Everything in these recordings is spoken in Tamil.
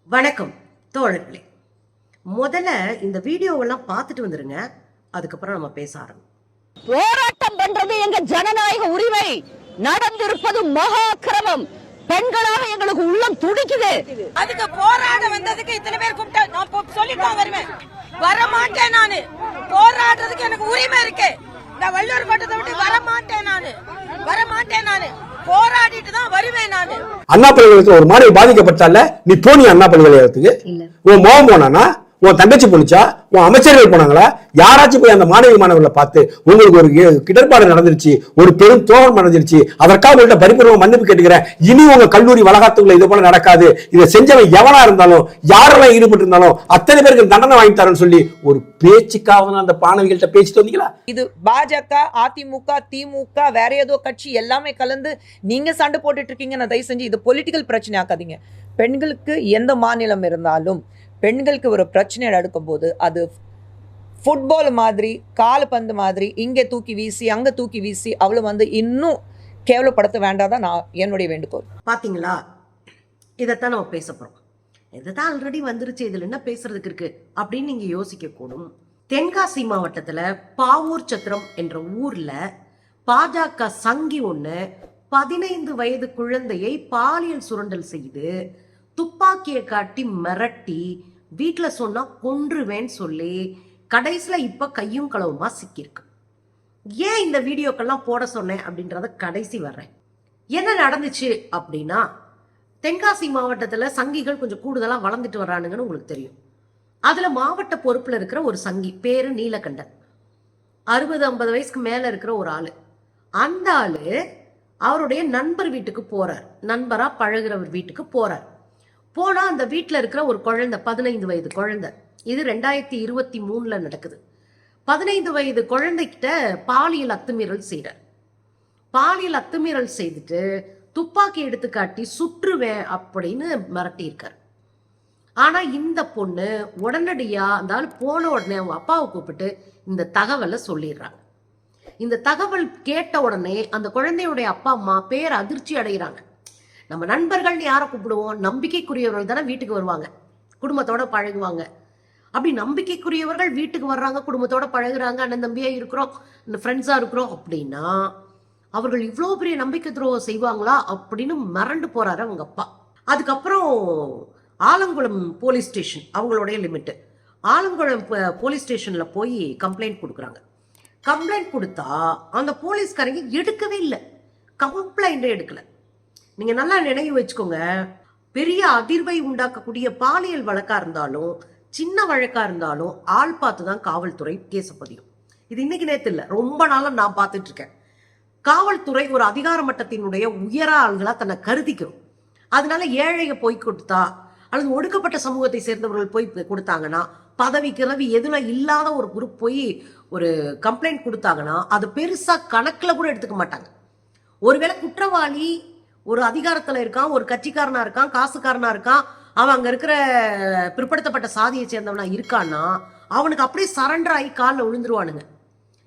வணக்கம் தோழர்களே. முதல்ல இந்த வீடியோவெல்லாம் பார்த்துட்டு வந்துருங்க, அதுக்கப்புறம் நம்ம பேச ஆரம்பிப்போம். போராட்டம் பண்றது எங்க ஜனநாயக உரிமை. நடந்திருப்பது மகா கிரமம். பெண்களாக எங்களுக்கு உள்ளம் துடிக்குது. அதுக்கு போராட வந்ததுக்கு இத்தனை பேர் கூப்பிட்டா நான் சொல்லிட்டு வருவேன். வரமாட்டேன். நானு போராடுறதுக்கு எனக்கு உரிமை இருக்கு. நான் வள்ளுவர் கோட்டத்தை விட்டு வரமாட்டேன். நானு போராடிட்டு தான் வருவேன். நானு அண்ணா பல்கலைக்கழகத்துல ஒரு மாணவி பாதிக்கப்பட்டால நீ போனி அண்ணா பல்கலைக்கழகத்துக்கு? உன் மோகம் போனானா? உன் தங்கச்சி போனுச்சா? உன் அமைச்சர்கள் போனாங்களா? யாராச்சும் போய் அந்த மாணவர்களை பார்த்து உங்களுக்கு ஒரு இடர்பாடு நடந்துருச்சு, ஒரு பெரும் தோகம் நடந்துருச்சு, அதற்காக உங்கள்கிட்ட பரிபூர்வ மன்னிப்பு கேட்டுக்கிறேன், இனி உங்க கல்லூரி வளாகத்துக்குள்ள இது போல நடக்காது, இதை செஞ்சவன் எவனா இருந்தாலும் யாரெல்லாம் ஈடுபட்டு இருந்தாலும் அத்தனை பேருக்கு தண்டனை வாங்கி தரேன்னு சொல்லி ஒரு பேச்சுக்காக அந்த மாணவிகள்கிட்ட பேசிட்டு வந்தீங்களா? இது பாஜக, அதிமுக, திமுக, வேற ஏதோ கட்சி எல்லாமே கலந்து நீங்க சண்டை போட்டுட்டு இருக்கீங்க. நான் தயவு செஞ்சு இது பொலிட்டிக்கல் பிரச்சனை ஆக்காதீங்க. பெண்களுக்கு எந்த மாநிலம் இருந்தாலும் பெண்களுக்கு ஒரு பிரச்சனை நடக்கும் போது அது ஃபுட்பால் மாதிரி, கால்பந்து மாதிரி இங்கே தூக்கி வீசி அங்கே தூக்கி வீசி அவளை இன்னும் கேவலப்படுத்த வேண்டாதான் நான் என்னுடைய வேண்டுகோள். பாத்தீங்களா, இதைத்தான் நம்ம பேச போறோம். இதுதான் ஆல்ரெடி வந்துருச்சு, இதுல என்ன பேசுறதுக்கு இருக்கு அப்படின்னு நீங்க யோசிக்க கூடும். தென்காசி மாவட்டத்துல பாவூர் சத்திரம் என்ற ஊர்ல பாஜக சங்கி ஒண்ணு 15 வயது குழந்தையை பாலியல் சுரண்டல் செய்து துப்பாக்கியை காட்டி மிரட்டி வீட்டுல சொன்னா கொன்றுவேன்னு சொல்லி கடைசியில இப்ப கையும் களவுமா சிக்கிருக்கு. ஏன் இந்த வீடியோக்கெல்லாம் போட சொன்னேன் அப்படின்றத கடைசி வர்றேன். என்ன நடந்துச்சு அப்படின்னா, தென்காசி மாவட்டத்துல சங்கிகள் கொஞ்சம் கூடுதலா வளர்ந்துட்டு வர்றானுங்கன்னு உங்களுக்கு தெரியும். அதுல மாவட்ட பொறுப்புல இருக்கிற ஒரு சங்கி பேரு நீலகண்டன், 60-50 வயசுக்கு மேல இருக்கிற ஒரு ஆளு. அந்த ஆளு அவருடைய நண்பர் வீட்டுக்கு போறார், நண்பரா பழகிறவர் வீட்டுக்கு போறார். போனா அந்த வீட்டுல இருக்கிற ஒரு குழந்தை, 15 வயது குழந்தை, இது 2023 நடக்குது. 15 வயது குழந்தைகிட்ட பாலியல் அத்துமீறல் செய்யறார். பாலியல் அத்துமீறல் செய்துட்டு துப்பாக்கி எடுத்து காட்டி சுற்றுவேன் அப்படின்னு மிரட்டி இருக்கார். ஆனா இந்த பொண்ணு உடனடியா அந்த ஆள் போன உடனே அவங்க அப்பாவை கூப்பிட்டு இந்த தகவலை சொல்லிடுறாங்க. இந்த தகவல் கேட்ட உடனே அந்த குழந்தையுடைய அப்பா அம்மா பேர் அதிர்ச்சி அடைகிறாங்க. நம்ம நண்பர்கள்னு யாரை கூப்பிடுவோம்? நம்பிக்கைக்குரியவர்கள் தானே வீட்டுக்கு வருவாங்க, குடும்பத்தோட பழகுவாங்க. அப்படி நம்பிக்கைக்குரியவர்கள் வீட்டுக்கு வர்றாங்க, குடும்பத்தோட பழகுறாங்க, அண்ணன் தம்பியா இருக்கிறோம், ஃப்ரெண்ட்ஸா இருக்கிறோம் அப்படின்னா அவர்கள் இவ்வளோ பெரிய நம்பிக்கை துரோகம் செய்வாங்களா அப்படின்னு மிரண்டு போறாரு அவங்க அப்பா. அதுக்கப்புறம் ஆலங்குளம் போலீஸ் ஸ்டேஷன், அவங்களுடைய லிமிட்டு, ஆலங்குளம் போலீஸ் ஸ்டேஷன்ல போய் கம்ப்ளைண்ட் கொடுக்குறாங்க. கம்ப்ளைண்ட் கொடுத்தா அந்த போலீஸ்காரங்க எடுக்கவே இல்லை, கம்ப்ளைண்டே எடுக்கல. நீங்க நல்லா நினைவு வச்சுக்கோங்க, பெரிய அதிர்வை உண்டாக்கக்கூடிய பாலியல் வழக்கா இருந்தாலும் சின்ன வழக்கா இருந்தாலும் ஆள் பார்த்து தான் காவல்துறை கேஸ் பதியும். இது இன்னைக்கு நேத்து இல்லை, ரொம்ப நாளா நான் பார்த்துட்டு இருக்கேன். காவல்துறை ஒரு அதிகார மட்டத்தினுடைய உயர ஆள்களா தன்னை கருதிக்கிறோம். அதனால ஏழையை போய் கொடுத்தா அல்லது ஒடுக்கப்பட்ட சமூகத்தை சேர்ந்தவர்கள் போய் கொடுத்தாங்கன்னா, பதவி கிளவி எதுல இல்லாத ஒரு குரூப் போய் ஒரு கம்ப்ளைண்ட் கொடுத்தாங்கன்னா அது பெருசா கணக்குல கூட எடுத்துக்க மாட்டாங்க. ஒருவேளை குற்றவாளி ஒரு அதிகாரத்துல இருக்கான், ஒரு கட்சிக்காரனா இருக்கான், காசுக்காரனா இருக்கான், அவன் அங்க இருக்கிற பிற்படுத்தப்பட்ட சாதியை சேர்ந்தவனா இருக்கான்னா அவனுக்கு அப்படியே சரண்டர் ஆகி காலில் விழுந்துருவானுங்க.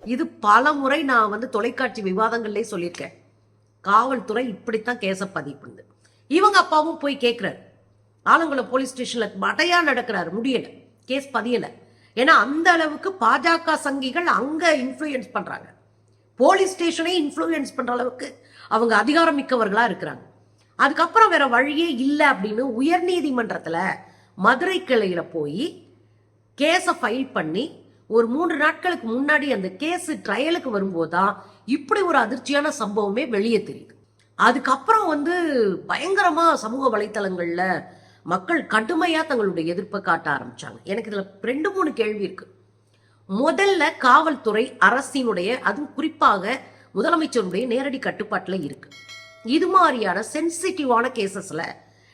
இது பல முறை நான் தொலைக்காட்சி விவாதங்கள்லேயே சொல்லியிருக்கேன். காவல்துறை இப்படித்தான் கேஸை பதிவு பண்ணுது. இவங்க அப்பாவும் போய் கேட்கிறாரு, ஆலங்குளம் போலீஸ் ஸ்டேஷன்ல மடையா நடக்கிறாரு, முடியல, கேஸ் பதியல. ஏன்னா அந்த அளவுக்கு பாஜக சங்கிகள் அங்க இன்ஃப்ளூயன்ஸ் பண்றாங்க, போலீஸ் ஸ்டேஷனே இன்ஃப்ளூயன்ஸ் பண்ற அளவுக்கு அவங்க அதிகாரம் மிக்கவர்களா இருக்கிறாங்க. அதுக்கப்புறம் வேற வழியே இல்லை அப்படின்னு உயர் நீதிமன்றத்துல மதுரை கிளையில போய் கேஸை ஃபைல் பண்ணி ஒரு 3 நாட்களுக்கு முன்னாடி அந்த கேஸ் ட்ரையலுக்கு வரும்போதுதான் இப்படி ஒரு அதிர்ச்சியான சம்பவமே வெளியே தெரியுது. அதுக்கப்புறம் பயங்கரமா சமூக வலைத்தளங்கள்ல மக்கள் கடுமையா தங்களுடைய எதிர்ப்பை காட்ட ஆரம்பிச்சாங்க. எனக்கு இதுல 2-3 கேள்வி இருக்கு. முதல்ல காவல்துறை அரசினுடைய, அதுவும் குறிப்பாக முதலமைச்சருடைய நேரடி கட்டுப்பாட்டுல இருக்கு. இது மாதிரியான சென்சிட்டிவான கேசஸ்ல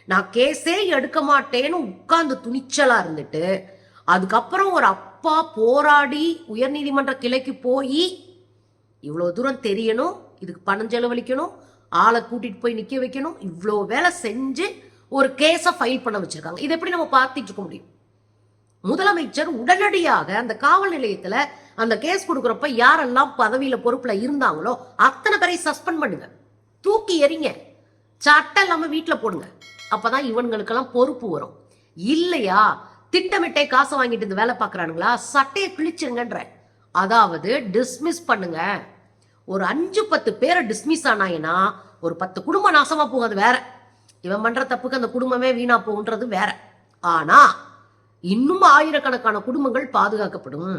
நான் கேஸே எடுக்க மாட்டேன்னு உட்கார்ந்து துணிச்சலா இருந்துட்டு அதுக்கப்புறம் ஒரு அப்பா போராடி உயர் நீதிமன்ற கிளைக்கு போய் இவ்வளவு தூரம் தெரியணும், இதுக்கு பணம் செலவழிக்கணும், ஆளை கூட்டிட்டு போய் நிக்க வைக்கணும், இவ்வளோ வேலை செஞ்சு ஒரு கேஸை ஃபைல் பண்ண வச்சிருக்காங்க. இதை எப்படி நம்ம பார்த்துட்டு இருக்க முடியும்? முதலமைச்சர் உடனடியாக அந்த காவல் நிலையத்துல அந்த கேஸ் கொடுக்குறப்ப யாரெல்லாம் பதவியில பொறுப்புல இருந்தாங்களோ அத்தனை பேரை சஸ்பெண்ட் பண்ணுங்க, தூக்கி எறிங்க, சட்டம் இல்லாம வீட்டுல போடுங்க. அப்பதான் இவன்களுக்கெல்லாம் பொறுப்பு வரும். இல்லையா திட்டமிட்டே காசை வாங்கிட்டு இந்த வேலை பார்க்கறானுங்களா, சட்டையை கிழிச்சிருங்கன்ற. அதாவது டிஸ்மிஸ் பண்ணுங்க. ஒரு 5-10 பேரை டிஸ்மிஸ் ஆனாங்கன்னா ஒரு 10 குடும்பம் நாசமா போகாது வேற. இவன் பண்ற தப்புக்கு அந்த குடும்பமே வீணா போகுன்றது வேற. ஆனா இன்னும் ஆயிரக்கணக்கான குடும்பங்கள் பாதுகாக்கப்படும்.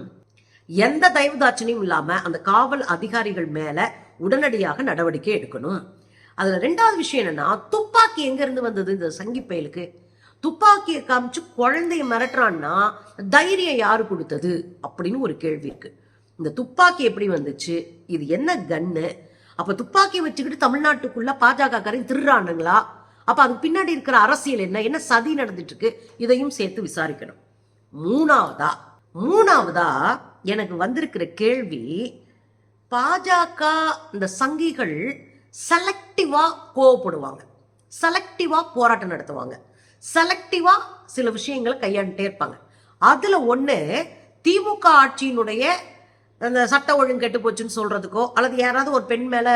எந்த தயவுதாட்சணியும் இல்லாம அந்த காவல் அதிகாரிகள் மேல உடனடியாக நடவடிக்கை எடுக்கணும். அதுல 2வது விஷயம் என்னன்னா, துப்பாக்கி எங்க இருந்து வந்தது இந்த சங்கி பயலுக்கு? துப்பாக்கியை காமிச்சு குழந்தைய மிரட்டுறான்னா தைரியம் யாரு கொடுத்தது அப்படின்னு ஒரு கேள்வி இருக்கு. இந்த துப்பாக்கி எப்படி வந்துச்சு, இது என்ன கன்னு? அப்ப துப்பாக்கியை வச்சுக்கிட்டு தமிழ்நாட்டுக்குள்ள பாஜக காரன் திருறானுங்களா? அப்ப அதுக்கு பின்னாடி இருக்கிற அரசியல் என்ன சதி நடந்துட்டு இருக்கு, இதையும் சேர்த்து விசாரிக்கணும். மூணாவதா எனக்கு வந்திருக்கிற கேள்வி, பாஜக இந்த சங்கிகள் செலக்டிவா கோவப்படுவாங்க, செலக்டிவா போராட்டம் நடத்துவாங்க, செலக்டிவா சில விஷயங்களை கையாண்டுட்டே இருப்பாங்க. அதுல ஒண்ணு திமுக ஆட்சியினுடைய அந்த சட்ட ஒழுங்கு கெட்டு போச்சுன்னு சொல்றதுக்கோ, அல்லது யாராவது ஒரு பெண் மேல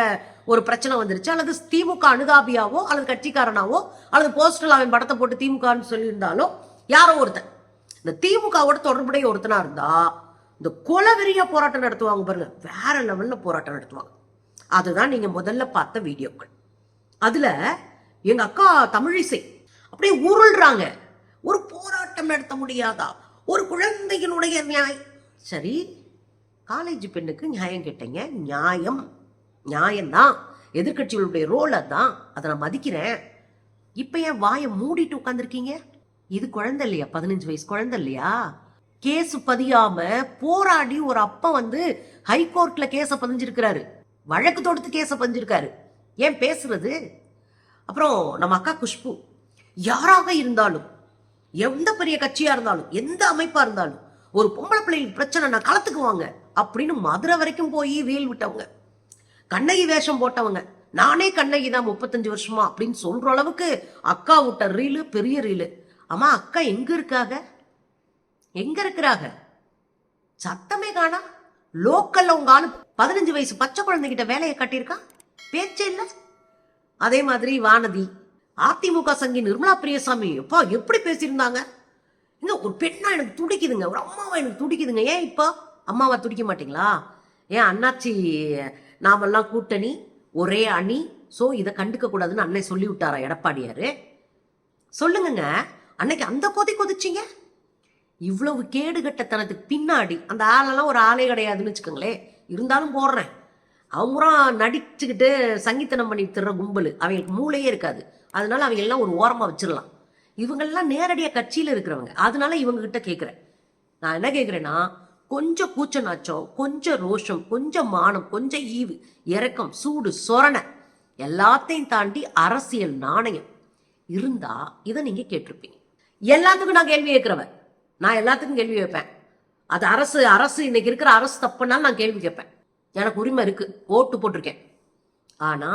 ஒரு பிரச்சனை வந்துருச்சு, அல்லது திமுக அனுதாபியாவோ அல்லது கட்சிக்காரனாவோ அல்லது போஸ்டல் அவன் படத்தை போட்டு திமுகன்னு சொல்லியிருந்தாலும் யாரோ ஒருத்தன் இந்த திமுகவோட தொடர்புடைய ஒருத்தனா இருந்தா இந்த கொலவெறியா போராட்டம் நடத்துவாங்க பாருங்க, வேற லெவல்ல போராட்டம் நடத்துவாங்க. அதுதான் நீங்க முதல்ல பார்த்த வீடியோக்கள். அதுல எங்க அக்கா தமிழிசை அப்படியே உருள்றாங்க. ஒரு போராட்டம் நடத்த முடியாதா, ஒரு குழந்தையினுடைய நியாயம். சரி, காலேஜ் பெண்ணுக்கு நியாயம் கேட்டீங்க, நியாயம்தான், எதிர்கட்சிகளுடைய ரோல் அதான், அதை நான் மதிக்கிறேன். இப்ப ஏன் வாயை மூடிட்டு உட்காந்துருக்கீங்க? இது குழந்தை இல்லையா? 15 வயசு குழந்தை இல்லையா? கேஸ் பதியாம போராடி ஒரு அப்பா வந்து ஹைகோர்ட்ல கேஸ பதிஞ்சிருக்கிறாரு, வழக்கு தொடுத்து கேஸ பதிஞ்சிருக்காரு. ஏன் பேசுறது? அப்புறம் நம்ம அக்கா குஷ்பு, யாராக இருந்தாலும், எந்த பெரிய கட்சியா இருந்தாலும், எந்த அமைப்பா இருந்தாலும், ஒரு பொம்பளை பிள்ளைகளுக்கு பிரச்சனை நான் களத்துக்குவாங்க அப்படின்னு மதுரை வரைக்கும் போய் ரீல் விட்டவங்க, கண்ணகி வேஷம் போட்டவங்க, நானே கண்ணகி தான் 35 வருஷமா அப்படின்னு சொல்ற அளவுக்கு அக்கா விட்ட ரீலு பெரிய ரீலு. ஆமா, அக்கா எங்க இருக்கிறாங்க? சத்தமே காணா. லோக்கல்ல உங்க ஆளு 15 வயசு பச்சை குழந்தைகிட்ட வேலையை கட்டியிருக்கான், பேச்சே இல்ல. அதே மாதிரி வானதி, அதிமுக சங்கி நிர்மலா பிரியசாமி எப்பா எப்படி பேசியிருந்தாங்க. இங்க ஒரு பெண்ணா எனக்கு துடிக்குதுங்க, ஒரு அம்மாவா எனக்கு துடிக்குதுங்க. ஏன் இப்போ அம்மாவா துடிக்க மாட்டீங்களா? ஏன் அண்ணாச்சி நாமெல்லாம் கூட்டணி ஒரே அணி, சோ இதை கண்டுக்க கூடாதுன்னு அன்னை சொல்லி விட்டாரா எடப்பாடியாரு? சொல்லுங்க, அன்னைக்கு அந்த கொதிச்சிங்க. இவ்வளவு கேடுகட்டத்தனத்துக்கு பின்னாடி அந்த ஆளெல்லாம் ஒரு ஆளே கிடையாதுன்னு வச்சுக்கோங்களேன். இருந்தாலும் போடுறேன், அவங்க நடிச்சுக்கிட்டு சங்கீத்தனம் பண்ணிட்டு தர்ற கும்பல், அவங்களுக்கு மூளையே இருக்காது. அதனால அவங்க எல்லாம் ஒரு ஓரமா வச்சிடலாம். இவங்கெல்லாம் நேரடியாக கட்சியில் இருக்கிறவங்க. அதனால இவங்க கிட்ட கேட்குறேன், நான் என்ன கேட்குறேன்னா, கொஞ்சம் கூச்ச நாச்சம், கொஞ்சம் ரோஷம், கொஞ்சம் மானம், கொஞ்சம் ஈவு, இரக்கம், சூடு, சொரணை, எல்லாத்தையும் தாண்டி அரசியல் நாணயம் இருந்தா இதை நீங்க கேட்டிருப்பீங்க. எல்லாத்துக்கும் நான் கேள்வி கேட்கிறவன், நான் எல்லாத்துக்கும் கேள்வி வைப்பேன். அது அரசு இன்னைக்கு இருக்கிற அரசு தப்புனாலும் நான் கேள்வி கேட்பேன். எனக்கு உரிமை இருக்கு, ஓட்டு போட்டிருக்கேன். ஆனா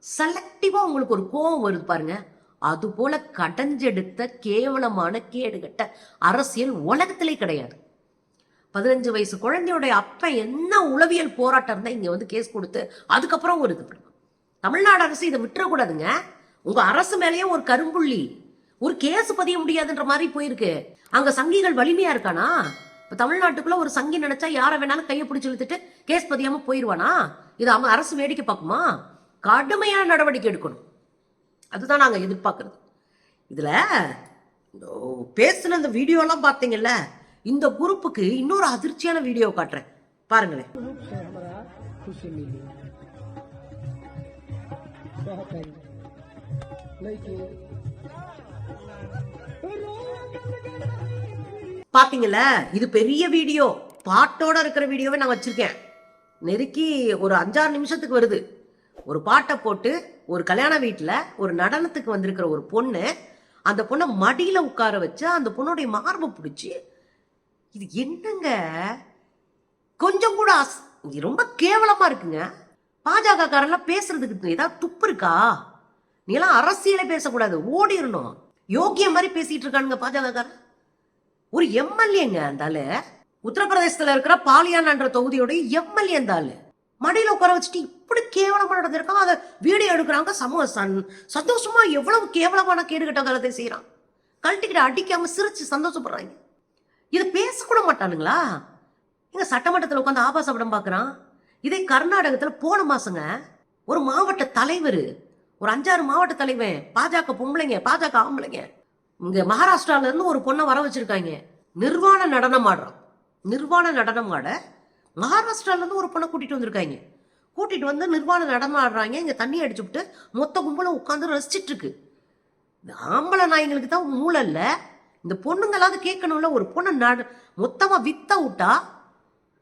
செலக்டிவா உங்களுக்கு ஒரு கோபம் வருது பாருங்க, அது போல கடைஞ்செடுத்த கேவலமான கேடுகட்ட அரசியல் உலகத்திலே கிடையாது. 15 வயசு குழந்தையோடைய அப்ப என்ன உளவியல் போராட்டம் தான் இங்க வந்து கேஸ் கொடுத்து அதுக்கப்புறம் ஒரு இது. தமிழ்நாடு அரசு இதை விட்டுறக்கூடாதுங்க. உங்க அரசு மேலேயே ஒரு கரும்புள்ளி, ஒரு கேஸ் பதிய முடியாதுன்ற மாதிரி போயிருக்கு. அங்க சங்கிகள் வலிமையா இருக்கானா? இப்ப தமிழ்நாட்டுக்குள்ள ஒரு சங்கி நினைச்சா யாரை வேணாலும் கையை பிடிச்சி இழுத்துட்டு கேஸ் பதியாம போயிருவானா? இது அவங்க அரசு வேடிக்கை பார்க்குமா? கடுமையான நடவடிக்கை எடுக்கணும். அதுதான் நாங்க எதிர்பார்க்கறது. இதுல பேசுன இந்த வீடியோ எல்லாம் பாத்தீங்கல்ல, இந்த குரூப்புக்கு இன்னொரு அதிர்ச்சியான வீடியோ காட்டுறேன், பாருங்களேன். பாத்தீங்கல்ல, இது பெரிய வீடியோ, பாட்டோட இருக்கிற வீடியோவை நான் வச்சிருக்கேன். நெருக்கி ஒரு 5-6 நிமிஷத்துக்கு வருது. ஒரு பாட்டை போட்டு ஒரு கல்யாண வீட்டுல ஒரு நடனத்துக்கு வந்திருக்கிற ஒரு பொண்ணு, அந்த பொண்ணை மடியில உட்கார வச்சு அந்த பொண்ணுடைய மார்பை பிடிச்சி, இது என்னங்க கொஞ்சம் கூட ரொம்ப கேவலமா இருக்குங்க. பாஜக காரெல்லாம் பேசுறதுக்கு ஏதாவது துப்பு இருக்கா? நீ எல்லாம் அரசியலே பேசக்கூடாது, ஓடிடணும். யோகிய மாதிரி பேசிட்டு இருக்கானுங்க பாஜக காரன். ஒரு எம்எல்ஏங்க இருந்தாலு, உத்தரப்பிரதேசத்துல இருக்கிற பாலியான்ற தொகுதியோட எம்எல்ஏ இருந்தாலு மடியில உட்கார வச்சுட்டு இப்படி கேவலமா நடந்திருக்கான். அதை வீடியோ எடுக்கிறாங்க. சந்தோஷமா எவ்வளவு கேவலமான கேடுகட்ட காலத்தை செய்யறான். கழட்டிக்கிட்ட அடிக்காம சிரிச்சு சந்தோஷப்படுறாங்க. இது பேசக்கூட மாட்டானுங்களா? எங்க சட்டமன்றத்தில் உட்காந்து ஆபாச படம் பார்க்குறான். இதே கர்நாடகத்தில் போன மாசங்க ஒரு மாவட்ட தலைவர், ஒரு 5-6 மாவட்ட தலைவன், பாஜக பொம்பளைங்க, பாஜக ஆம்பளைங்க, இங்க மகாராஷ்டிரால இருந்து ஒரு பொண்ணை வர வச்சிருக்காங்க. நிர்வாண நடனம் ஆடுறான். நிர்வாண நடனம் ஆட மகாராஷ்டிரால இருந்து ஒரு பொண்ணை கூட்டிட்டு வந்திருக்காங்க. கூட்டிட்டு வந்து நிர்வாண நடனம் ஆடுறாங்க. இங்க தண்ணி அடிச்சு விட்டு மொத்த கும்பலும் உட்காந்து ரசிச்சிட்டு இருக்கு. இந்த ஆம்பளை நாய்களுக்கு தான் மூளை இல்ல. இந்த பொண்ணுங்களாவது கேட்கணும்ல. ஒரு பொண்ணை மொத்தமா வித்த விட்டா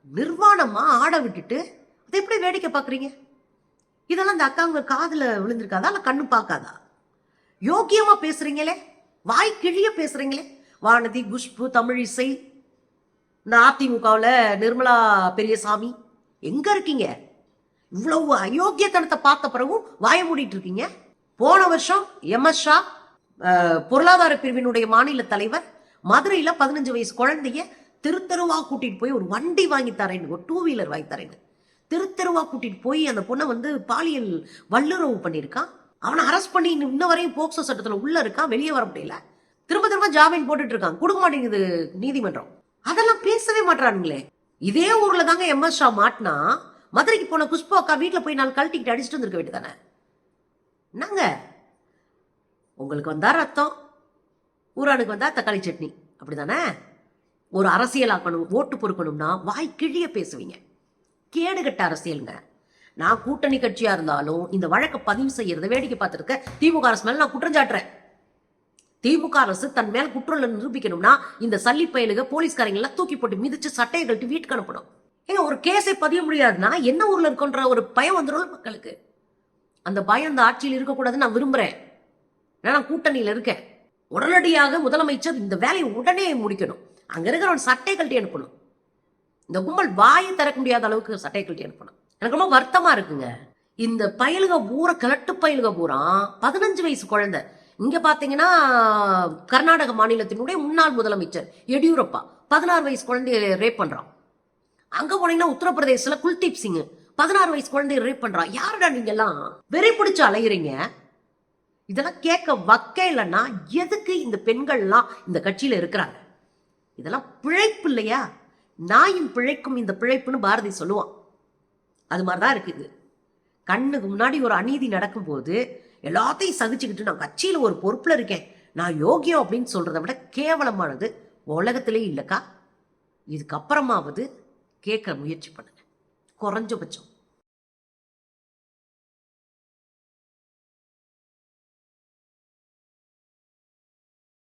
நிர்வாணமா ஆட விட்டுட்டு அதை எப்படி வேடிக்கை பாக்குறீங்க? இதெல்லாம் இந்த அக்காங்க காதுல விழுந்திருக்காதா இல்ல கண்ணு பார்க்காதா? யோக்கியமா பேசுறீங்களே, வாய் கிழிய பேசுறீங்களே. வானதி, குஷ்பு, தமிழிசை, இந்த அதிமுகவில் நிர்மலா பெரியசாமி எங்க இருக்கீங்க? இவ்வளவு அயோக்கியத்தனத்தை பார்த்த பிறகும் வாய மூடிட்டு இருக்கீங்க. போன வருஷம் MS ஷா பொருளாதார பிரிவினுடைய மாநில தலைவர் மதுரையில 15 வயசு குழந்தைய தெருவா கூட்டிட்டு போய் ஒரு வண்டி வாங்கி தரேன்னு, ஒரு 2 வீலர் வாங்கி தரேன்னு தெருவா கூட்டிட்டு போய் அந்த பொண்ணை வந்து பாலியல் வல்லுறவு பண்ணியிருக்கான். அவனை அரெஸ்ட் பண்ணி இன்ன வரையும் போக்சோ சட்டத்துல உள்ள இருக்கான், வெளியே வர முடியல. திரும்ப ஜாமீன் போட்டுட்டு இருக்கான், கொடுக்க மாட்டேங்குது நீதிமன்றம். அதெல்லாம் பேசவே மாட்டானுங்களே. இதே ஊர்ல தாங்க MS ஷா மாட்டினா, மதுரைக்கு போன குஷ்பு அக்கா வீட்டுல போய் 4 கழட்டிக்கிட்டு அடிச்சுட்டு வந்திருக்க வேண்டியதானே. என்னங்க உங்களுக்கு வந்தா ரத்தம், ஊரானுக்கு வந்தா தக்காளி சட்னி, அப்படிதானே? ஒரு அரசியலாக்கணும், ஓட்டு பொறுக்கணும்னா வாய் கிழிய பேசுவீங்க. கேடுகட்ட அரசியலுங்க. நான் கூட்டணி கட்சியா இருந்தாலும் இந்த வழக்கை பதிவு செய்யறதை வேடிக்கை பார்த்துருக்க திமுக அரசு மேல நான் குற்றம் சாட்டுறேன். திமுக அரசு தன் மேல் குற்றம் நிரூபிக்கணும்னா இந்த சல்லி பயலுக போலீஸ்காரங்க எல்லாம் தூக்கி போட்டு மிதிச்சு சட்டையை கழட்டி வீட்டுக்கு அனுப்பணும். ஏங்க ஒரு கேஸை பதிய முடியாதுன்னா என்ன ஊர்ல இருக்குன்ற ஒரு பயம் வந்துடும் மக்களுக்கு. அந்த பயம் இந்த ஆட்சியில் இருக்கக்கூடாதுன்னு நான் விரும்புறேன். நான் கூட்டணியில இருக்கேன். உடனடியாக முதலமைச்சர் இந்த வேலையை உடனே முடிக்கணும். அங்க இருக்கிறவன் சட்டை கழட்டி அனுப்பணும். இந்த கும்பல் வாயை திறக்க முடியாத அளவுக்கு சட்டை கழட்டி அனுப்பணும். எனக்கு ரொம்ப வருத்தமா இருக்குங்க. இந்த பயலுக பூரா, கிழட்டு பயலுக பூரா 15 வயசு குழந்தை. இங்க பாத்தீங்கன்னா கர்நாடக மாநிலத்தினுடைய முன்னாள் முதலமைச்சர் எடியூரப்பா 16 வயசு குழந்தைய ரேப் பண்றான். அங்க போனீங்கன்னா உத்தரப்பிரதேசல குல்தீப் சிங் 16 வயசு குழந்தைய ரேப் பண்றான். யாருடா நீங்க எல்லாம் வெறி பிடிச்சு அலையிறீங்க? இதெல்லாம் கேட்க வக்க இல்லைன்னா எதுக்கு இந்த பெண்கள்லாம் இந்த கட்சியில இருக்கிறாங்க? இதெல்லாம் பிழைப்பு இல்லையா? நாயும் பிழைக்கும் இந்த பிழைப்புன்னு பாரதி சொல்லுவான். அது மாதிரிதான் இருக்குது. கண்ணுக்கு முன்னாடி ஒரு அநீதி நடக்கும்போது எல்லாத்தையும் சகிச்சுக்கிட்டு நான் கட்சியில ஒரு பொறுப்புல இருக்கேன், நான் யோகியம் அப்படின்னு சொல்றதை விட கேவலமானது உலகத்திலே இல்லக்கா. இதுக்கப்புறமாவது கேட்க முயற்சி பண்ணுங்க, குறைஞ்சபட்சம்.